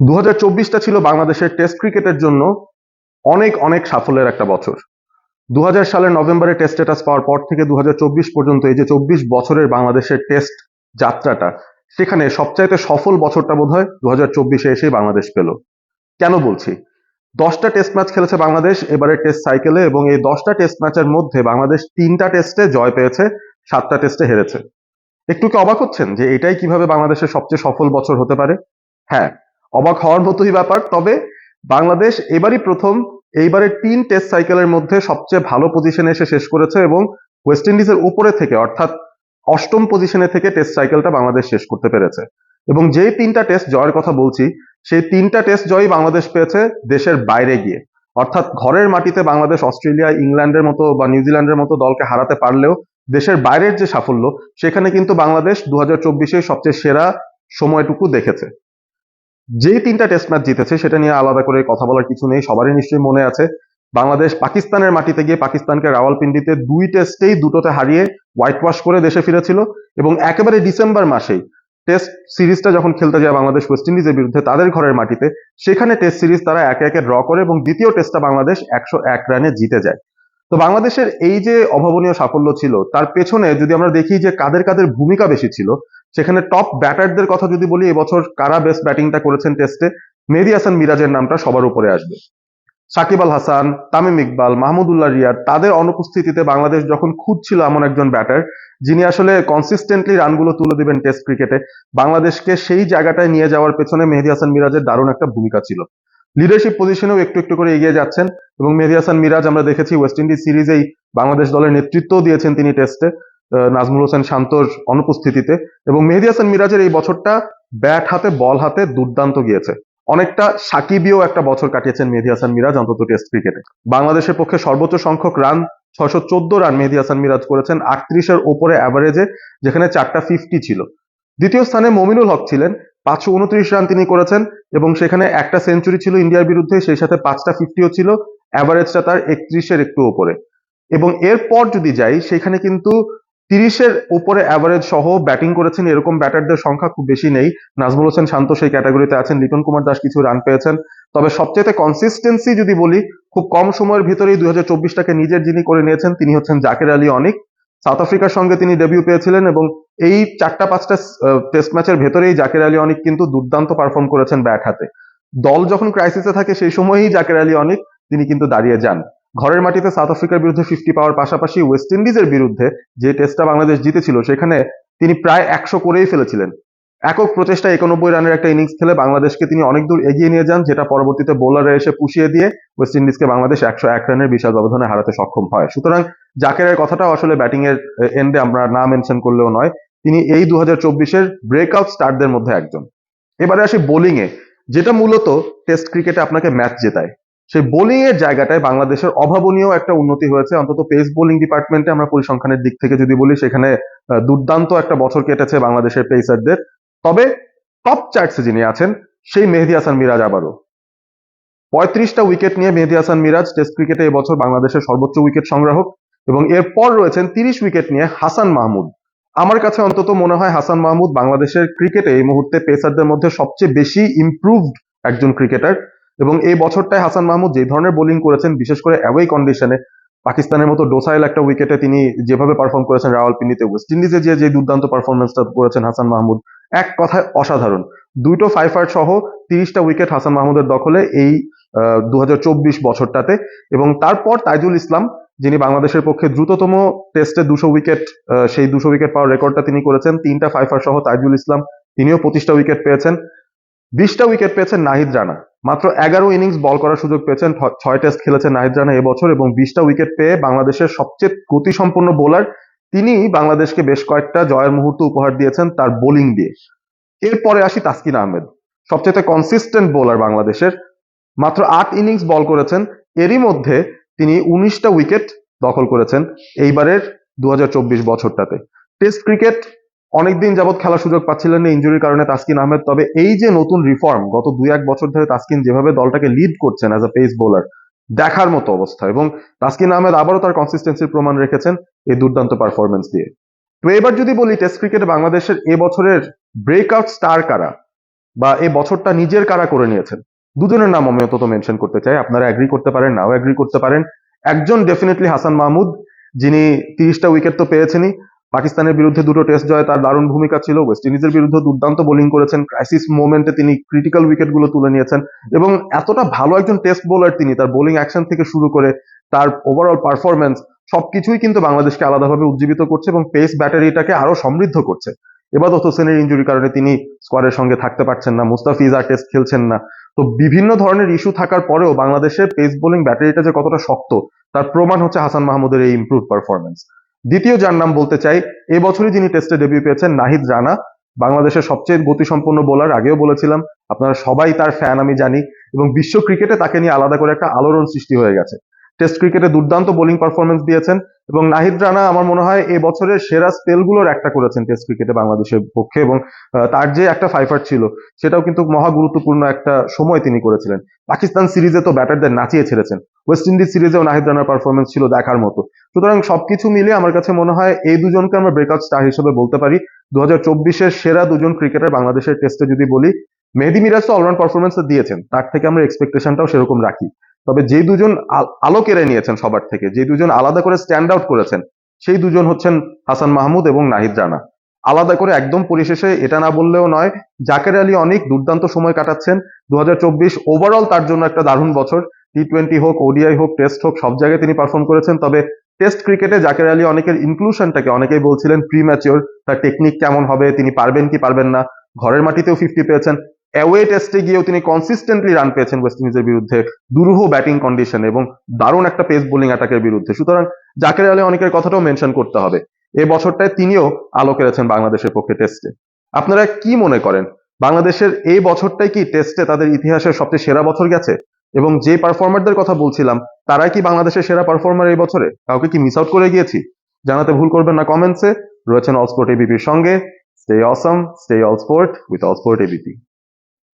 2024টা ছিল বাংলাদেশের টেস্ট ক্রিকেটের জন্য অনেক অনেক সাফল্যের একটা বছর। 2000 সালের নভেম্বরে টেস্ট স্ট্যাটাস পাওয়ার পর থেকে 2024 পর্যন্ত এই যে 24 বছরের বাংলাদেশের টেস্ট যাত্রাটা, সেখানে সবচাইতে সফল বছরটা বোধহয় 2024-এ এসেই বাংলাদেশ পেল। কেন বলছি? 10টা টেস্ট ম্যাচ খেলেছে বাংলাদেশ এবারে টেস্ট সাইকেলে, এবং এই 10টা টেস্ট ম্যাচের মধ্যে বাংলাদেশ 3টা টেস্টে জয় পেয়েছে, 7টা টেস্টে হেরেছে। একটু কি অবাক হচ্ছেন যে এটাই কিভাবে বাংলাদেশের সবচেয়ে সফল বছর হতে পারে? হ্যাঁ, অবাক হওয়ার মতোই ব্যাপার। তবে বাংলাদেশ এবারই প্রথম এইবারের 3 টেস্ট সাইকেলের মধ্যে সবচেয়ে ভালো পজিশনে এসে শেষ করেছে, এবং ওয়েস্ট ইন্ডিজের উপরে থেকে, অর্থাৎ অষ্টম পজিশনে থেকে টেস্ট সাইকেলটা বাংলাদেশ শেষ করতে পেরেছে। এবং যেই 3টা টেস্ট জয়ের কথা বলছি, সেই 3টা টেস্ট জয়ই বাংলাদেশ পেয়েছে দেশের বাইরে গিয়ে। অর্থাৎ ঘরের মাটিতে বাংলাদেশ অস্ট্রেলিয়া, ইংল্যান্ডের মতো বা নিউজিল্যান্ডের মতো দলকে হারাতে পারলেও দেশের বাইরের যে সাফল্য, সেখানে কিন্তু বাংলাদেশ 2024-এ সবচেয়ে সেরা সময়টুকু দেখেছে। যেই 3টা টেস্ট ম্যাচ জিতেছে সেটা নিয়ে আলাদা করে কথা বলার কিছু নেই, সবারই নিশ্চয়ই মনে আছে। বাংলাদেশ পাকিস্তানের মাটিতে গিয়ে পাকিস্তানকে রাওয়ালপিন্ডিতে 2 টেস্টেই দুটোতে হারিয়ে হোয়াইট ওয়াশ করে দেশে ফিরেছিল, এবং একেবারে ডিসেম্বর মাসেই টেস্ট সিরিজটা যখন খেলতে যায় বাংলাদেশ ওয়েস্ট ইন্ডিজের বিরুদ্ধে তাদের ঘরের মাটিতে, সেখানে টেস্ট সিরিজ তারা একে একে ড্র করে এবং দ্বিতীয় টেস্টটা বাংলাদেশ 101 রানে জিতে যায়। তো বাংলাদেশের এই যে অভাবনীয় সাফল্য ছিল, তার পেছনে যদি আমরা দেখি যে কাদের কাদের ভূমিকা বেশি ছিল, সেখানে টপ ব্যাটারদের কথা যদি বলি, এবছর কারা বেস্ট ব্যাটিংটা করেছেন টেস্টে, মেহেদী হাসান মিরাজের নামটা সবার উপরে আসবে। সাকিব আল হাসান, তামিম ইকবাল, মাহমুদুল্লাহ রিয়াদ, তাদের অনুপস্থিতিতে বাংলাদেশ যখন খুঁজছিল এমন একজন ব্যাটার যিনি আসলে কনসিস্টেন্টলি রানগুলো তুলে দিবেন টেস্ট ক্রিকেটে, বাংলাদেশকে সেই জায়গাটায় নিয়ে যাওয়ার পেছনে মেহেদী হাসান মিরাজের দারুণ একটা ভূমিকা ছিল। লিডারশিপ পজিশনেও একটু একটু করে এগিয়ে যাচ্ছেন, এবং মেহেদী হাসান মিরাজ আমরা দেখেছি ওয়েস্ট ইন্ডিজ সিরিজেই বাংলাদেশ দলের নেতৃত্বও দিয়েছেন তিনি টেস্টে, নাজমুল হোসেন শান্তর অনুপস্থিতিতে। এবং মেহেদী হাসান মিরাজের এই বছরটা ব্যাট হাতে বল হাতে দুর্দান্ত গিয়েছে। অনেকটা সাকিবীয় একটা বছর কাটিয়েছেন মেহেদী হাসান মিরাজ, অন্তত টেস্ট ক্রিকেটে। বাংলাদেশের পক্ষে সর্বোচ্চ সংখ্যক রান 614 রান মেহেদী হাসান মিরাজ করেছেন 38-এর ওপরে অ্যাভারেজে, যেখানে 4টা 50 ছিল। দ্বিতীয় স্থানে মমিনুল হক ছিলেন, 529 রান তিনি করেছেন, এবং সেখানে একটা সেঞ্চুরি ছিল ইন্ডিয়ার বিরুদ্ধে, সেই সাথে 5টা 50ও ছিল, অ্যাভারেজটা তার 31-এর একটু উপরে। এবং এরপর যদি যাই, সেখানে কিন্তু 30-এর উপরে অ্যাভারেজ সহ ব্যাটিং করেছেন এরকম ব্যাটারদের সংখ্যা খুব বেশি নেই। নাজমুল হোসেন শান্ত সেই ক্যাটাগরিতে আছেন, লিটন কুমার দাস কিছু রান পেয়েছেন। তবে সবচেয়ে কনসিস্টেন্সি যদি বলি, খুব কম সময়ের ভিতরেই 2024টাকে নিজের যিনি করে নিয়েছেন তিনি হচ্ছেন জাকের আলী অনিক। সাউথ আফ্রিকার সঙ্গে তিনি ডেবিউ পেয়েছিলেন, এবং এই 4টা 5টা টেস্ট ম্যাচের ভেতরেই জাকের আলী অনিক কিন্তু দুর্দান্ত পারফর্ম করেছেন ব্যাট হাতে। দল যখন ক্রাইসিসে থাকে সেই সময়ই জাকের আলী অনিক তিনি কিন্তু দাঁড়িয়ে যান। ঘরের মাটিতে সাউথ আফ্রিকার বিরুদ্ধে 50 পাওয়ার পাশাপাশি ওয়েস্ট ইন্ডিজের বিরুদ্ধে যে টেস্টটা বাংলাদেশ জিতেছিল, সেখানে তিনি প্রায় 100 করেই ফেলেছিলেন। একক প্রচেষ্টা 91 রানের একটা ইনিংস খেলে বাংলাদেশকে তিনি অনেক দূর এগিয়ে নিয়ে যান, যেটা পরবর্তীতে বোলাররা এসে পুষিয়ে দিয়ে ওয়েস্ট ইন্ডিজকে বাংলাদেশ 101 রানের বিশাল ব্যবধানে হারাতে সক্ষম হয়। সুতরাং জাকেরের কথাটাও আসলে ব্যাটিং এর এন্ডে আমরা না মেনশন করলেও নয়, তিনি এই 2024-এর ব্রেকআউট স্টারদের মধ্যে একজন। এবারে আসি বোলিং এ, যেটা মূলত টেস্ট ক্রিকেটে আপনাকে ম্যাচ জেতায়। সেই বোলিং এর জায়গাটায় বাংলাদেশের অভাবনীয় একটা উন্নতি হয়েছে, অন্তত পেস বোলিং ডিপার্টমেন্টে আমরা পরিসংখ্যানের দিক থেকে যদি বলি, সেখানে দুর্দান্ত একটা বছর কেটেছে বাংলাদেশের পেসারদের। তবে টপ চার্টসে যিনি আছেন সেই মেহেদী হাসান মিরাজ আবারও 35টা উইকেট নিয়ে মেহেদী হাসান মিরাজ টেস্ট ক্রিকেটে এবছর বাংলাদেশের সর্বোচ্চ উইকেট সংগ্রাহক, এবং এরপর রয়েছেন 30 উইকেট নিয়ে হাসান মাহমুদ। আমার কাছে অন্তত মনে হয় হাসান মাহমুদ বাংলাদেশের ক্রিকেটে এই মুহূর্তে পেসারদের মধ্যে সবচেয়ে বেশি ইমপ্রুভড একজন ক্রিকেটার। এবং এই বছরটায় হাসান মাহমুদ যে ধরনের বোলিং করেছেন, বিশেষ করে অ্যাওয়ে কন্ডিশনে পাকিস্তানের মতো ডোসাইল একটা উইকেটে তিনি যেভাবে পারফর্ম করেছেন রাওয়ালপিন্ডিতে, ওয়েস্ট ইন্ডিজে যে দুর্দান্ত পারফরমেন্সটা করেছেন হাসান মাহমুদ, এক কথায় অসাধারণ। দুটো 5-8 সহ 30টা উইকেট হাসান মাহমুদের দখলে এই 2024 বছরটাতে। এবং তারপর তাইজুল ইসলাম, যিনি বাংলাদেশের পক্ষে দ্রুততম টেস্টে 200 উইকেট, সেই 200 উইকেট পাওয়ার রেকর্ডটা তিনি করেছেন। 3টা 5-8 সহ তাইজুল ইসলাম, তিনিও 25টা উইকেট পেয়েছেন। 20টা উইকেট পেয়েছেন নাহিদ রানা, মাত্র 11 ইনিংস বল করার সুযোগ পেয়েছেন, 6 টেস্ট খেলেছেন নাহিদ রানা এবছর, এবং 20টা উইকেট পেয়ে বাংলাদেশের সবচেয়ে গতিসম্পন্ন বোলার তিনি। বাংলাদেশকে বেশ কয়েকটা জয়ের মুহূর্ত উপহার দিয়েছেন তার বোলিং দিয়ে। এরপরে আসি তাসকিন আহমেদ, সবচেয়ে কনসিস্টেন্ট বোলার বাংলাদেশের, মাত্র 8 ইনিংস বল করেছেন, এরই মধ্যে তিনি 19টা উইকেট দখল করেছেন এইবারের 2024 বছরটাতে। টেস্ট ক্রিকেট অনেকদিন যাবৎ খেলার সুযোগ পাচ্ছিলেন না ইনজুরির কারণে তাসকিন আহমেদ, তবে এই যে নতুন রিফর্ম, গত 2-1 বছর ধরে তাসকিন যেভাবে দলটাকে লিড করছেন অ্যাজ আ পেস বোলার, দেখার মতো অবস্থা। এবং তাসকিন আহমেদ আবারও তার কনসিস্টেন্সির প্রমাণ রেখেছেন এই দুর্দান্ত পারফরমেন্স দিয়ে। তো এবার যদি বলি টেস্ট ক্রিকেটে বাংলাদেশের এবছরের ব্রেকআউট স্টার কারা, বা এই বছরটা নিজের কারা করে নিয়েছেন, দুজনের নাম আমি অন্তত মেনশন করতে চাই। আপনারা এগ্রি করতে পারেন, নাও এগ্রি করতে পারেন। একজন ডেফিনেটলি হাসান মাহমুদ, যিনি 30টা উইকেট তো পেয়েছেনই। পাকিস্তানের বিরুদ্ধে দুটো টেস্ট জয়ে তার দারুণ ভূমিকা ছিল। ওয়েস্ট ইন্ডিজের বিরুদ্ধে দুর্দান্ত বোলিং করেছেন, ক্রাইসিস মোমেন্টে তিনি ক্রিটিক্যাল উইকেট গুলো তুলে নিয়েছেন এবং এতটা ভালো একজন টেস্ট বোলার তিনি, তার বোলিং অ্যাকশন থেকে শুরু করে তার ওভারঅল পারফরমেন্স সবকিছুই কিন্তু বাংলাদেশকে আলাদাভাবে উজ্জীবিত করছে এবং পেস ব্যাটারিটাকে আরো সমৃদ্ধ করছে। এবাদত হোসেনের ইনজুরির কারণে তিনি স্কোয়াডের সঙ্গে থাকতে পারছেন না, মুস্তাফিজ আর টেস্ট খেলছেন না। তো বিভিন্ন ধরনের ইস্যু থাকার পরেও বাংলাদেশের পেস বোলিং ব্যাটারিটা যে কতটা শক্ত তার প্রমাণ হচ্ছে হাসান মাহমুদের এই ইমপ্রুভ পারফরমেন্স। দ্বিতীয় যার নাম বলতে চাই, এবছরই যিনি টেস্টে ডেবিউ পেয়েছেন, নাহিদ রানা, বাংলাদেশের সবচেয়ে গতিসম্পন্ন বোলার, আগেও বলেছিলাম, আপনারা সবাই তার ফ্যান আমি জানি এবং বিশ্ব ক্রিকেটে তাকে নিয়ে আলাদা করে একটা আলোড়ন সৃষ্টি হয়ে গেছে। টেস্ট ক্রিকেটে দুর্দান্ত বোলিং পারফরমেন্স দিয়েছেন এবং নাহিদ রানা আমার মনে হয় এ বছরের সেরা স্পেলগুলোর একটা করেছেন টেস্ট ক্রিকেটে বাংলাদেশের পক্ষে এবং তার যে একটা ফাইফার ছিল সেটাও কিন্তু মহা গুরুত্বপূর্ণ একটা সময় তিনি করেছিলেন। পাকিস্তান সিরিজে তো ব্যাটারদের নাচিয়ে ছেড়েছেন, ওয়েস্ট ইন্ডিজ সিরিজেও নাহিদ রানার পারফরমেন্স ছিল দেখার মতো। সুতরাং সবকিছু মিলিয়ে আমার কাছে মনে হয় এই দুজনকে আমরা ব্রেকআউট স্টার হিসেবে বলতে পারি। 2024-এর সেরা দুজন ক্রিকেটার বাংলাদেশের টেস্টে যদি বলি, মেহেদী মিরাজ তো অলরাউন্ড পারফরমেন্স দিয়েছেন, তার থেকে আমরা এক্সপেকটেশনটাও সেরকম রাখি। তবে যে দুজন আলো কেড়ে নিয়েছেন সবার থেকে, যে দুজন আলাদা করে স্ট্যান্ড আউট করেছেন, সেই দুজন হচ্ছেন হাসান মাহমুদ এবং নাহিদ রানা। আলাদা করে একদম পরিশেষে এটা না বললেও নয়, জাকের আলী অনেক দুর্দান্ত সময় কাটাচ্ছেন। 2024 ওভারঅল তার জন্য একটা দারুণ বছর। টি20 হোক, ওডিআই হোক, টেস্ট হোক, সব জায়গায় তিনি পারফর্ম করেছেন। তবে টেস্ট ক্রিকেটে জাকের আলী অনেকের ইনক্লুশনটাকে অনেকেই বলছিলেন প্রি ম্যাচিওর, তার টেকনিক কেমন হবে, তিনি পারবেন কি পারবেন না। ঘরের মাটিতেও 50 পেয়েছেন, অ্যাওয়ে টেস্টে গিয়েও তিনি কনসিস্টেন্টলি রান পেয়েছেন ওয়েস্ট ইন্ডিজের বিরুদ্ধে, দুরূহ ব্যাটিং কন্ডিশন এবং দারুণ একটা পেস বোলিং অ্যাটাকের বিরুদ্ধে। সুতরাং জাকের আলী অনেকের কথাটাও মেনশন করতে হবে। এই বছরটায় তিনিও আলো কেড়েছেন বাংলাদেশের পক্ষে টেস্টে। আপনারা কি মনে করেন, বাংলাদেশের এই বছরটাই কি টেস্টে তাদের ইতিহাসের সবচেয়ে সেরা বছর গেছে? এবং যে পারফর্মারদের কথা বলছিলাম তারাই কি বাংলাদেশের সেরা পারফর্মার এই বছরে? কাউকে কি মিস আউট করে গিয়েছি? জানাতে ভুল করবেন না কমেন্টসে। রয়েছেন অল স্পোর্ট এবিপির সঙ্গে। Stay Assam, stay all sport with all sport ABP.